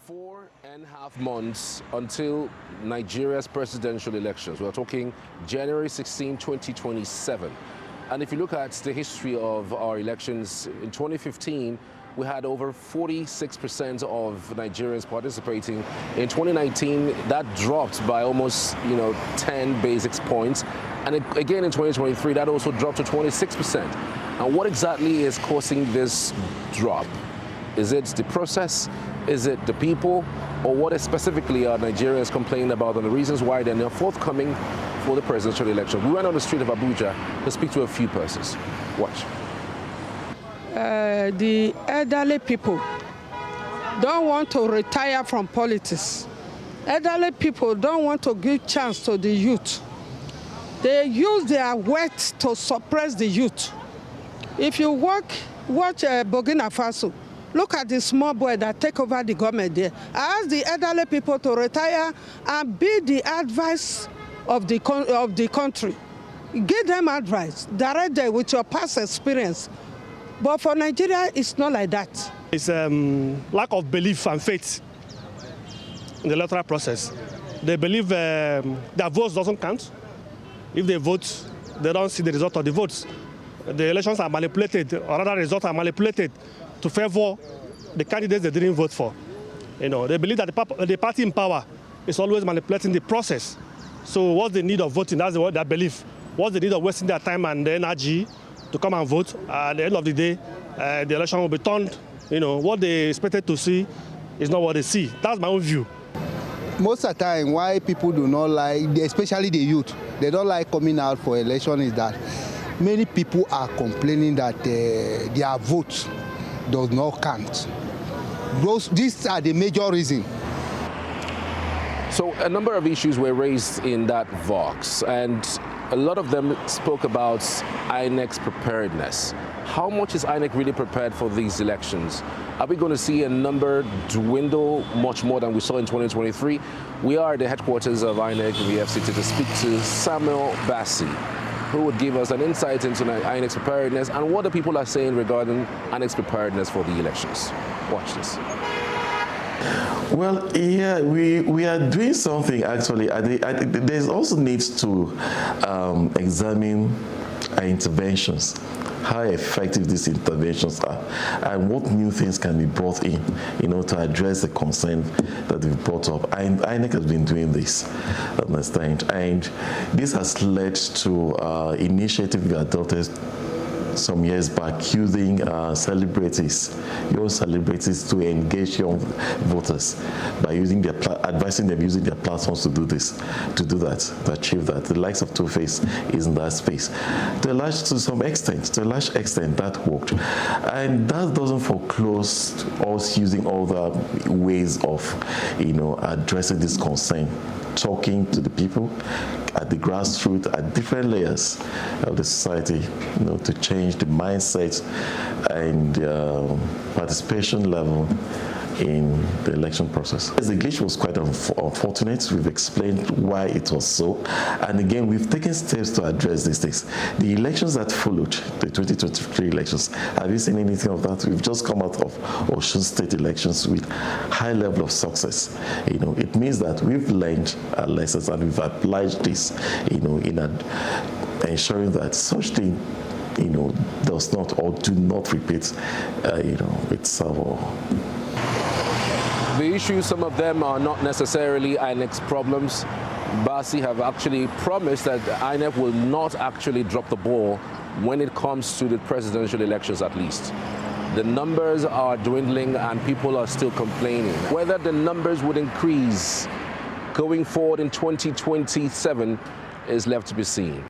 4.5 months until Nigeria's presidential elections. We're talking January 16, 2027. And if you look at the history of our elections, in 2015, we had over 46% of Nigerians participating. In 2019, that dropped by almost 10 basis points. And again in 2023, that also dropped to 26%. And what exactly is causing this drop? Is it the process? Is it the people? Or what specifically are Nigerians complaining about and the reasons why they're not forthcoming for the presidential election? We went on the street of Abuja to speak to a few persons. Watch. The elderly people don't want to retire from politics. Elderly people don't want to give chance to the youth. They use their wealth to suppress the youth. If you watch Burkina Faso, look at the small boy that take over the government there. I ask the elderly people to retire and be the advice of the country. Give them advice, direct them with your past experience. But for Nigeria, it's not like that. It's lack of belief and faith in the electoral process. They believe their votes doesn't count. If they vote, they don't see the result of the votes. The elections are manipulated, or other results are manipulated to favor the candidates they didn't vote for. They believe that the party in power is always manipulating the process. So what's the need of voting? That's their belief. What's the need of wasting their time and the energy to come and vote? At the end of the day, the election will be turned. What they expected to see is not what they see. That's my own view. Most of the time, why people do not like, especially the youth, they don't like coming out for election is that many people are complaining that their vote does not count. These are the major reasons. So a number of issues were raised in that Vox, and a lot of them spoke about INEC's preparedness. How much is INEC really prepared for these elections? Are we going to see a number dwindle much more than we saw in 2023? We are at the headquarters of INEC in the FCT to speak to Samuel Bassi, who would give us an insight into INEC's preparedness and what the people are saying regarding INEC's preparedness for the elections. Watch this. Well, yeah, we are doing something actually. There's also needs to examine our interventions, how effective these interventions are, and what new things can be brought in, to address the concern that we've brought up. INEC has been doing this, understand, and this has led to initiative we adopted some years back using young celebrities to engage young voters by advising them using their platforms to do that, to achieve that. The likes of Two-Face is in that space. To a large extent, that worked. And that doesn't foreclose us using other ways of, addressing this concern, talking to the people at the grassroots, at different layers of the society, to change the mindset and participation level in the election process. The glitch was quite unfortunate. We've explained why it was so. And again, we've taken steps to address these things. The elections that followed, the 2023 elections, have you seen anything of that? We've just come out of Osun State elections with high level of success. It means that we've learned our lessons and we've applied this, in ensuring that such thing, does not or do not repeat, itself. The issues, some of them are not necessarily INEC's problems. Bassi have actually promised that INEC will not actually drop the ball when it comes to the presidential elections, at least. The numbers are dwindling and people are still complaining. Whether the numbers would increase going forward in 2027 is left to be seen.